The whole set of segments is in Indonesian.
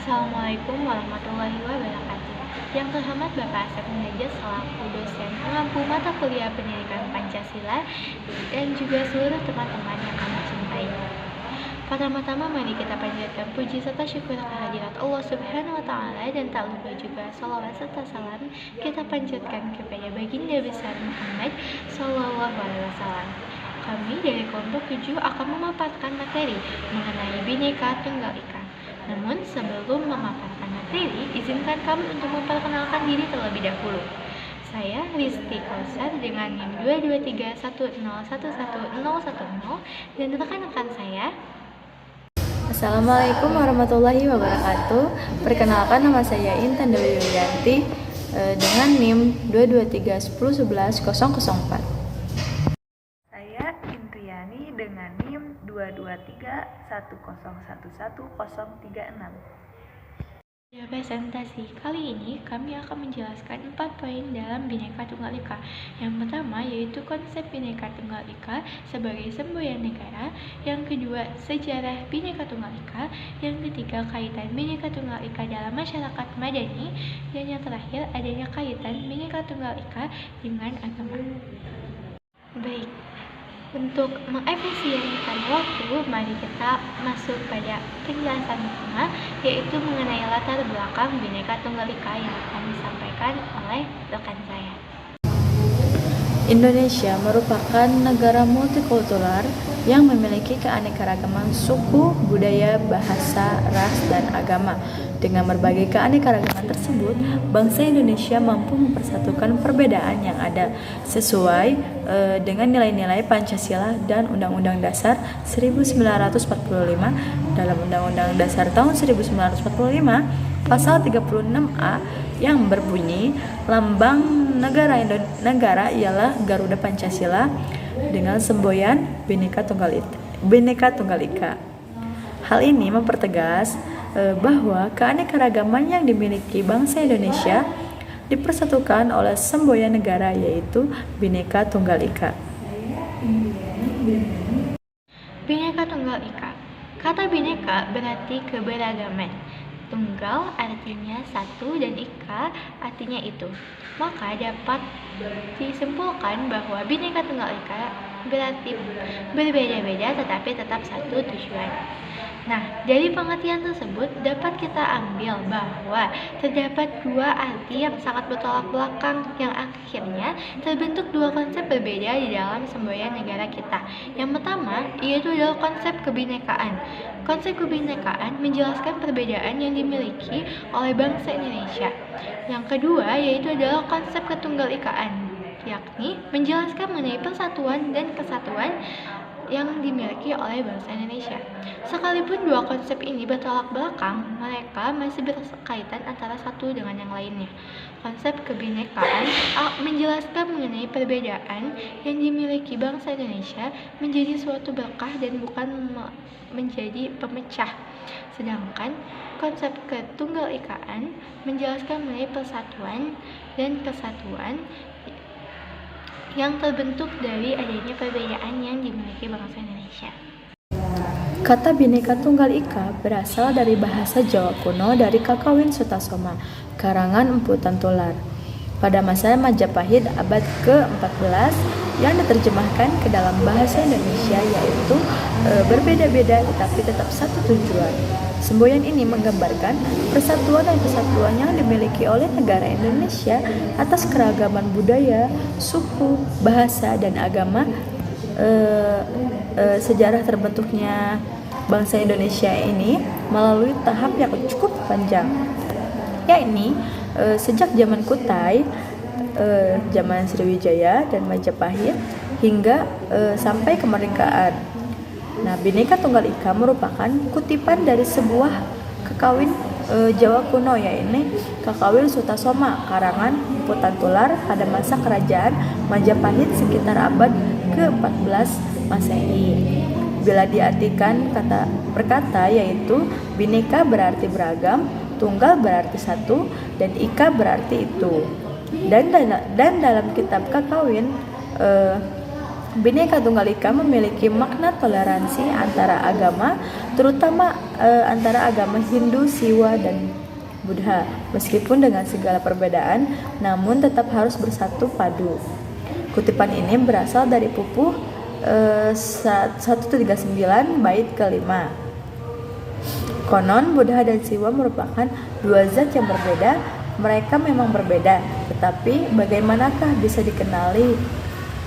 Assalamualaikum warahmatullahi wabarakatuh. Yang terhormat Bapak Asep Munajat selaku dosen pengampu mata kuliah Pendidikan Pancasila dan juga seluruh teman-teman yang kami cintai. Pertama-tama mari kita panjatkan puji serta syukur kehadirat Allah Subhanahu wa taala dan tak lupa juga salawat serta salam kita panjatkan kepada baginda besar Muhammad sallallahu alaihi wasallam. Kami dari kelompok 7 akan memaparkan materi mengenai Bhinneka Tunggal Ika. Namun sebelum memaparkan materi, izinkan kami untuk memperkenalkan diri terlebih dahulu. Saya Risti Kausar dengan NIM 223101110 dan rekan-rekan saya. Assalamualaikum warahmatullahi wabarakatuh. Perkenalkan, nama saya Intan Dewi Yulianti dengan NIM 22310111004. Saya Indriani dengan NIM 22310111036. Pada presentasi kali ini kami akan menjelaskan 4 poin dalam Bhinneka Tunggal Ika. Yang pertama yaitu konsep Bhinneka Tunggal Ika sebagai semboyan negara. Yang kedua, sejarah Bhinneka Tunggal Ika. Yang ketiga, kaitan Bhinneka Tunggal Ika dalam masyarakat madani. Dan yang terakhir, adanya kaitan Bhinneka Tunggal Ika dengan agama. Baik, untuk mengefisienkan waktu, mari kita masuk pada penjelasan pertama, yaitu mengenai latar belakang Bhinneka Tunggal Ika yang akan disampaikan oleh rekan saya. Indonesia merupakan negara multikultural yang memiliki keanekaragaman suku, budaya, bahasa, ras, dan agama. Dengan berbagai keanekaragaman tersebut, bangsa Indonesia mampu mempersatukan perbedaan yang ada sesuai dengan nilai-nilai Pancasila dan Undang-Undang Dasar 1945. Dalam Undang-Undang Dasar tahun 1945, Pasal 36A yang berbunyi lambang negara ialah Garuda Pancasila dengan semboyan Bhinneka Tunggal Ika. Hal ini mempertegas bahwa keanekaragaman yang dimiliki bangsa Indonesia dipersatukan oleh semboyan negara, yaitu Bhinneka Tunggal Ika. Bhinneka Tunggal Ika. Kata Bhinneka berarti keberagaman. Tunggal artinya satu dan Ika artinya itu. Maka dapat disimpulkan bahwa Bhinneka Tunggal Ika berarti berbeda-beda tetapi tetap satu tujuan. Nah, dari pengertian tersebut dapat kita ambil bahwa terdapat dua arti yang sangat bertolak belakang yang akhirnya terbentuk dua konsep berbeda di dalam semboyan negara kita. Yang pertama, yaitu adalah konsep kebinekaan. Konsep kebinekaan menjelaskan perbedaan yang dimiliki oleh bangsa Indonesia. Yang kedua, yaitu adalah konsep ketunggal-ikaan, yakni menjelaskan mengenai persatuan dan kesatuan yang dimiliki oleh bangsa Indonesia. Sekalipun dua konsep ini bertolak belakang, mereka masih berkaitan antara satu dengan yang lainnya. Konsep kebinekaan menjelaskan mengenai perbedaan yang dimiliki bangsa Indonesia menjadi suatu berkah dan bukan menjadi pemecah. Sedangkan konsep ketunggal-ikaan menjelaskan mengenai persatuan dan kesatuan yang terbentuk dari adanya perbedaan yang dimiliki bangsa Indonesia. Kata Bhinneka Tunggal Ika berasal dari bahasa Jawa kuno dari Kakawin Sutasoma, karangan Empu Tantular, pada masa Majapahit abad ke-14 yang diterjemahkan ke dalam bahasa Indonesia, yaitu berbeda-beda tetapi tetap satu tujuan. Semboyan ini menggambarkan persatuan dan kesatuan yang dimiliki oleh negara Indonesia atas keragaman budaya, suku, bahasa, dan agama. Sejarah terbentuknya bangsa Indonesia ini melalui tahap yang cukup panjang, yakni sejak zaman Kutai, zaman Sriwijaya dan Majapahit hingga sampai kemerdekaan. Nah, Bhinneka Tunggal Ika merupakan kutipan dari sebuah kakawin Jawa kuno, yaitu Kakawin Sutasoma, karangan Empu Tantular pada masa kerajaan Majapahit sekitar abad ke-14 Masehi. Bila diartikan kata per kata, yaitu Bhinneka berarti beragam, Tunggal berarti satu, dan Ika berarti itu. Dan dalam kitab Kakawin Bhinneka Tunggal Ika memiliki makna toleransi antara agama, terutama antara agama Hindu, Siwa, dan Buddha. Meskipun dengan segala perbedaan, namun tetap harus bersatu padu. Kutipan ini berasal dari Pupuh 139 bait kelima. Konon Buddha dan Siwa merupakan dua zat yang berbeda. Mereka memang berbeda, tetapi bagaimanakah bisa dikenali?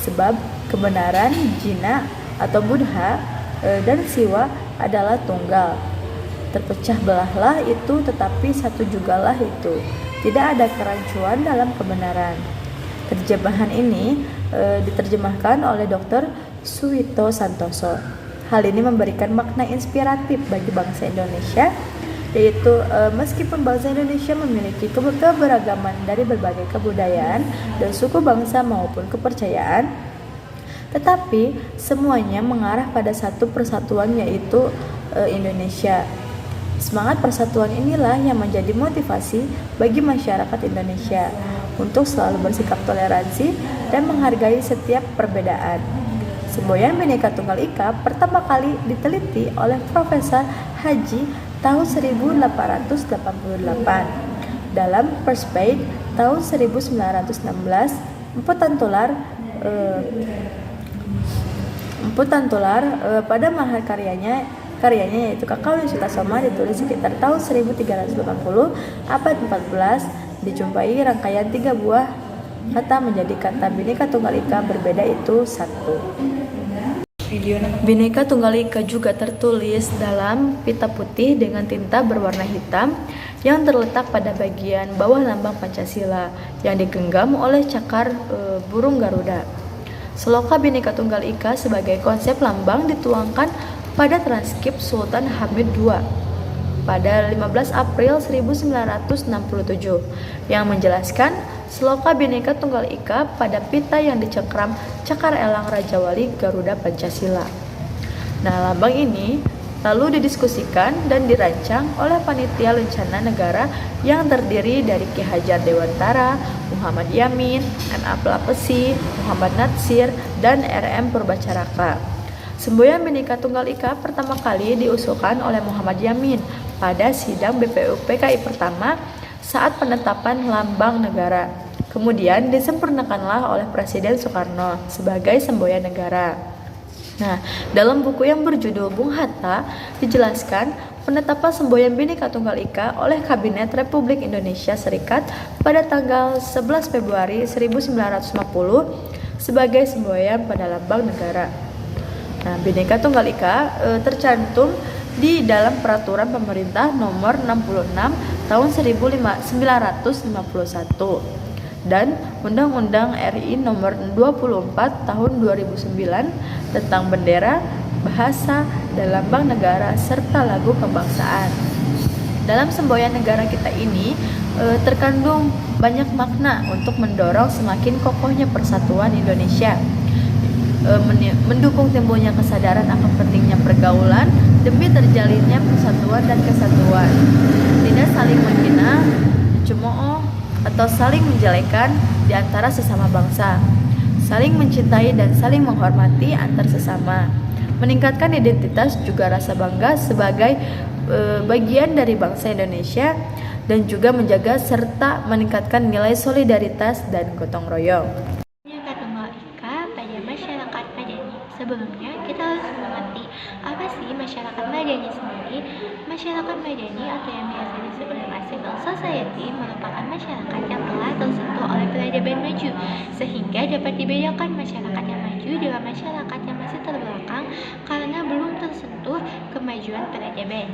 Sebab kebenaran Jina atau Buddha dan Siwa adalah tunggal. Terpecah belahlah itu, tetapi satu jugalah itu. Tidak ada kerancuan dalam kebenaran. Terjemahan ini diterjemahkan oleh Dr. Suwito Santoso. Hal ini memberikan makna inspiratif bagi bangsa Indonesia, yaitu meskipun bangsa Indonesia memiliki keberagaman dari berbagai kebudayaan dan suku bangsa maupun kepercayaan, tetapi semuanya mengarah pada satu persatuan, yaitu Indonesia. Semangat persatuan inilah yang menjadi motivasi bagi masyarakat Indonesia untuk selalu bersikap toleransi dan menghargai setiap perbedaan. Semboyan Bhinneka Tunggal Ika pertama kali diteliti oleh Profesor Haji tahun 1888 dalam Perspade tahun 1916. Emputan Tular pada mahar karyanya yaitu Kakawin Sutasoma ditulis sekitar tahun 1380 abad 14. Dijumpai rangkaian 3 buah kata menjadi kata Bhinneka Tunggal Ika, berbeda itu satu. Bhinneka Tunggal Ika juga tertulis dalam pita putih dengan tinta berwarna hitam yang terletak pada bagian bawah lambang Pancasila yang digenggam oleh cakar burung Garuda. Sloka Bhinneka Tunggal Ika sebagai konsep lambang dituangkan pada transkrip Sultan Hamid II pada 15 April 1967 yang menjelaskan sloka Bhinneka Tunggal Ika pada pita yang dicengkram cakar elang Raja Wali Garuda Pancasila. Nah, lambang ini lalu didiskusikan dan dirancang oleh Panitia Lencana Negara yang terdiri dari Ki Hajar Dewantara, Muhammad Yamin, M.A. Pelapesi, Muhammad Natsir, dan R.M. Purbacaraka. Semboyan Bhinneka Tunggal Ika pertama kali diusulkan oleh Muhammad Yamin pada sidang BPUPKI pertama saat penetapan lambang negara. Kemudian disempurnakanlah oleh Presiden Soekarno sebagai semboyan negara. Nah, dalam buku yang berjudul Bung Hatta dijelaskan penetapan semboyan Bhinneka Tunggal Ika oleh Kabinet Republik Indonesia Serikat pada tanggal 11 Februari 1950 sebagai semboyan pada lambang negara. Nah, Bhinneka Tunggal Ika tercantum di dalam Peraturan Pemerintah Nomor 66 Tahun 1951 dan Undang-Undang RI Nomor 24 Tahun 2009 tentang bendera, bahasa, dan lambang negara serta lagu kebangsaan. Dalam semboyan negara kita ini terkandung banyak makna untuk mendorong semakin kokohnya persatuan Indonesia, mendukung timbulnya kesadaran akan pentingnya pergaulan demi terjalinnya persatuan dan kesatuan, tidak saling menghina, cemooh, atau saling menjelekan di antara sesama bangsa, saling mencintai dan saling menghormati antar sesama, meningkatkan identitas juga rasa bangga sebagai bagian dari bangsa Indonesia, dan juga menjaga serta meningkatkan nilai solidaritas dan gotong royong. Bhinneka Tunggal Ika pada masyarakat Madani. Sebelumnya kita harus mengerti apa sih masyarakat Madani sendiri. Masyarakat Madani atau yang biasa disebut dengan civil society merupakan masyarakat yang telah tersentuh oleh peradaban maju, sehingga dapat dibedakan masyarakat yang maju dengan masyarakat yang masih terbelakang karena belum tersentuh kemajuan peradaban.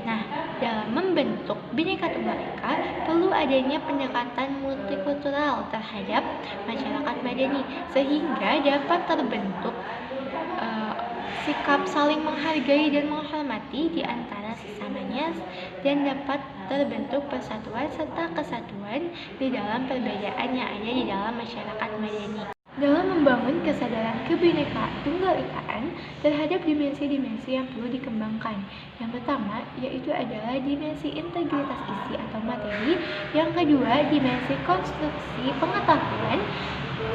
Nah, dalam membentuk Bhinneka Tunggal Ika perlu adanya pendekatan multikultural terhadap masyarakat Madani sehingga dapat terbentuk sikap saling menghargai dan menghormati di antara sesamanya dan dapat terbentuk persatuan serta kesatuan di dalam perbedaan yang ada di dalam masyarakat Madani. dalam membangun kesadaran kebinekaan tunggal ikaan terhadap dimensi-dimensi yang perlu dikembangkan. Yang pertama yaitu adalah dimensi integritas isi atau materi, yang kedua dimensi konstruksi pengetahuan,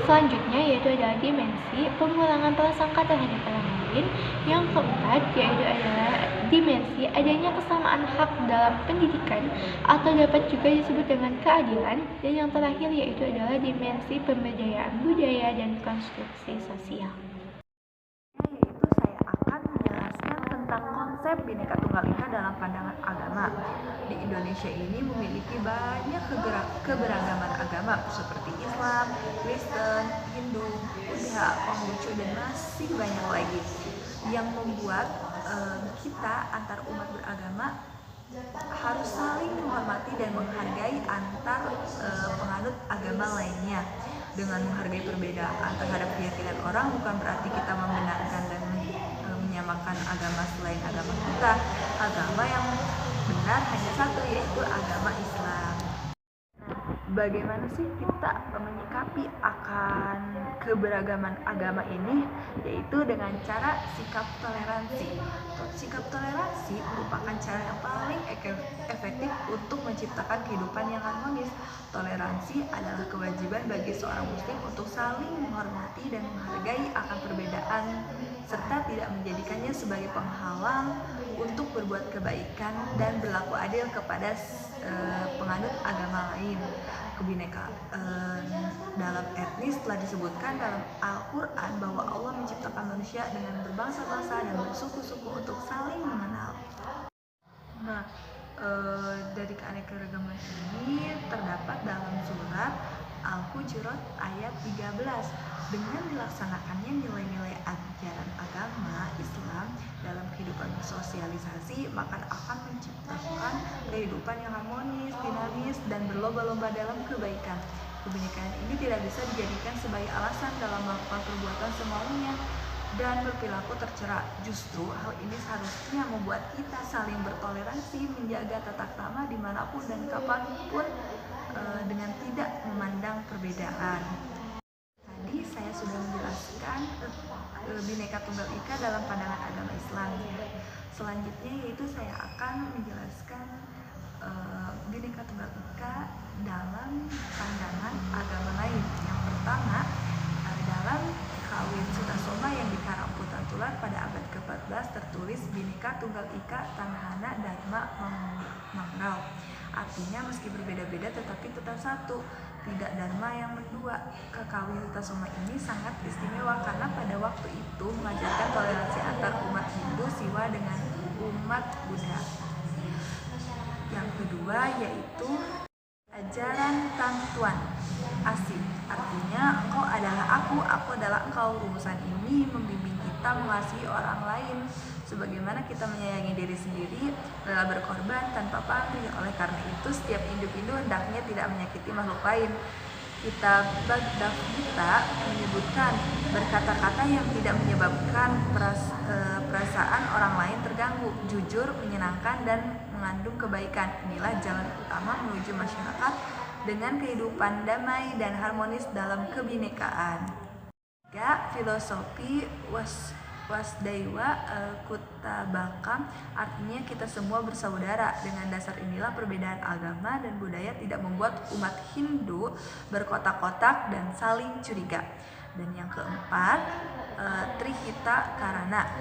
selanjutnya yaitu adalah dimensi pengulangan prasangka terhadap orang lain, yang keempat yaitu adalah dimensi adanya kesamaan hak dalam pendidikan atau dapat juga disebut dengan keadilan, dan yang terakhir yaitu adalah dimensi pemberdayaan budaya dan konstruksi sosial. Yaitu saya akan menjelaskan tentang konsep Bhinneka Tunggal Ika dalam pandangan agama. Di Indonesia ini memiliki banyak keberagaman agama seperti Islam, Kristen, Hindu, Buddha, Konghucu, dan masih banyak lagi yang membuat kita antar umat beragama harus saling menghormati dan menghargai antar penganut agama lainnya. Dengan menghargai perbedaan terhadap keyakinan orang bukan berarti kita membenarkan dan menyamakan agama selain agama kita. Agama yang benar hanya satu, yaitu agama Islam. Bagaimana sih kita menyikapi akan keberagaman agama ini? Yaitu dengan cara sikap toleransi. Sikap toleransi merupakan cara yang paling efektif untuk menciptakan kehidupan yang harmonis. Toleransi adalah kewajiban bagi seorang muslim untuk saling menghormati dan menghargai akan perbedaan, serta tidak menjadikannya sebagai penghalang untuk berbuat kebaikan dan berlaku adil kepada penganut agama lain. Kebinekaan dalam etnis telah disebutkan dalam Al-Quran bahwa Allah menciptakan manusia dengan berbangsa-bangsa dan bersuku-suku untuk saling mengenal. Nah, dari keanekaragaman ini terdapat dalam surat Al-Hujurat ayat 13. Dengan dilaksanakannya nilai-nilai ajaran agama Islam dalam kehidupan bersosialisasi, maka akan menciptakan kehidupan yang harmonis, dinamis, dan berlomba-lomba dalam kebaikan. Kebinekaan ini tidak bisa dijadikan sebagai alasan dalam melakukan perbuatan semaunya dan berperilaku tercela. Justru hal ini seharusnya membuat kita saling bertoleransi, menjaga tata krama dimanapun dan kapanpun dengan tidak memandang perbedaan. Tadi saya sudah menjelaskan Bhinneka Tunggal Ika dalam pandangan agama Islam. Selanjutnya yaitu saya akan menjelaskan Bhinneka Tunggal Ika dalam pandangan agama lain. Yang pertama, dalam Kawin Sutasoma yang dikarang Putra Tular pada abad ke-14 tertulis Bhinneka Tunggal Ika Tanahana Dharma Mangrau. Artinya meski berbeda-beda tetapi tetap satu, tidak dharma yang mendua. Kawin Sutasoma ini sangat istimewa karena pada waktu itu mengajarkan toleransi antar umat Hindu Siwa dengan umat Buddha. Yang kedua yaitu ajaran Tang Tuan Asih. Artinya engkau adalah aku adalah engkau. Rumusan ini membimbing kita mengasihi orang lain sebagaimana kita menyayangi diri sendiri, rela berkorban tanpa pamrih. Oleh karena itu setiap individu hendaknya tidak menyakiti makhluk lain. Kitab Baghdad kita menyebutkan berkata-kata yang tidak menyebabkan perasaan orang lain terganggu, jujur, menyenangkan, dan mengandung kebaikan. Inilah jalan utama menuju masyarakat dengan kehidupan damai dan harmonis dalam kebinekaan. 3. Filosofi Wasdaiwa Kutabakam, artinya kita semua bersaudara. Dengan dasar inilah perbedaan agama dan budaya tidak membuat umat Hindu berkotak-kotak dan saling curiga. Dan yang keempat, Trihita Karana.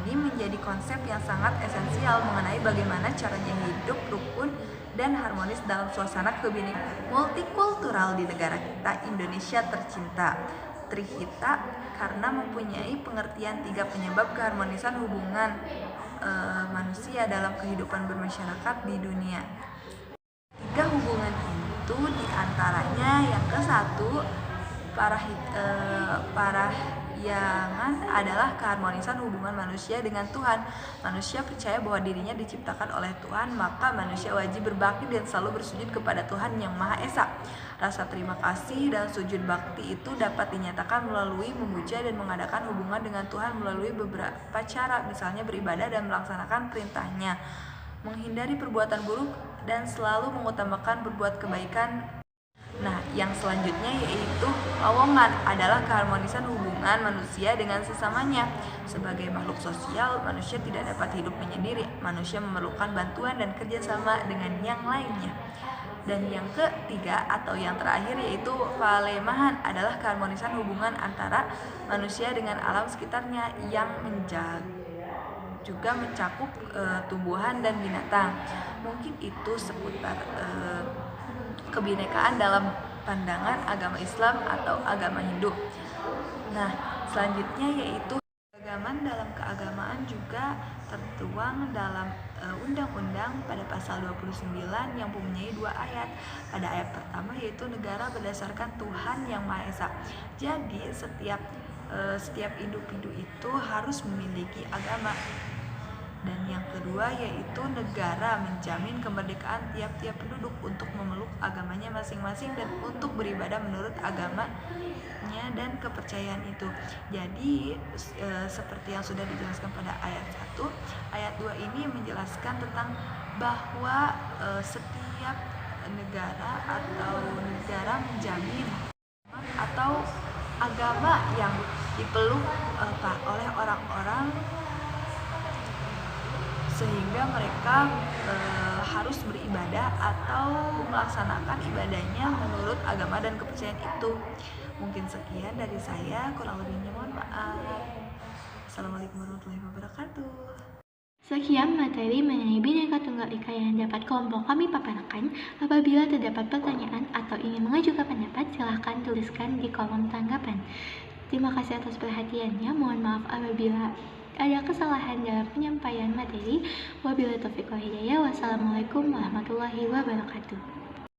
Ini menjadi konsep yang sangat esensial mengenai bagaimana caranya hidup rukun dan harmonis dalam suasana kebinekaan multikultural di negara kita Indonesia tercinta. Trihita karena mempunyai pengertian 3 penyebab keharmonisan hubungan manusia dalam kehidupan bermasyarakat di dunia. 3 hubungan itu diantaranya yang ke-1 parahyangan adalah keharmonisan hubungan manusia dengan Tuhan. Manusia percaya bahwa dirinya diciptakan oleh Tuhan, maka manusia wajib berbakti dan selalu bersujud kepada Tuhan yang Maha Esa. Rasa terima kasih dan sujud bakti itu dapat dinyatakan melalui memuja dan mengadakan hubungan dengan Tuhan melalui beberapa cara, misalnya beribadah dan melaksanakan perintahnya, menghindari perbuatan buruk dan selalu mengutamakan berbuat kebaikan. Nah, yang selanjutnya yaitu lowongan adalah keharmonisan hubungan manusia dengan sesamanya. Sebagai makhluk sosial, manusia tidak dapat hidup menyendiri. Manusia memerlukan bantuan dan kerjasama dengan yang lainnya. Dan yang ketiga atau yang terakhir yaitu falemahan adalah keharmonisan hubungan antara manusia dengan alam sekitarnya yang juga mencakup tumbuhan dan binatang. Mungkin itu seputar kebinekaan dalam pandangan agama Islam atau agama Hindu. Nah, selanjutnya yaitu keagamaan. Dalam keagamaan juga tertuang dalam undang-undang pada pasal 29 yang mempunyai 2 ayat. Pada ayat pertama yaitu negara berdasarkan Tuhan Yang Maha Esa. Jadi setiap individu itu harus memiliki agama. Dan yang kedua yaitu negara menjamin kemerdekaan tiap-tiap penduduk untuk memeluk agamanya masing-masing dan untuk beribadah menurut agamanya dan kepercayaan itu. Jadi seperti yang sudah dijelaskan pada ayat 1, ayat 2 ini menjelaskan tentang bahwa setiap negara menjamin atau agama yang dipeluk oleh orang-orang sehingga mereka harus beribadah atau melaksanakan ibadahnya menurut agama dan kepercayaan itu. Mungkin sekian dari saya, kurang lebihnya mohon maaf. Assalamualaikum warahmatullahi wabarakatuh. Sekian materi mengenai Bhinneka Tunggal Ika yang dapat kelompok kami paparkan. Apabila terdapat pertanyaan atau ingin mengajukan pendapat, silahkan tuliskan di kolom tanggapan. Terima kasih atas perhatiannya. Mohon maaf apabila ada kesalahan dalam penyampaian materi. Wabillahi taufiq wal hidayah. Wassalamualaikum warahmatullahi wabarakatuh.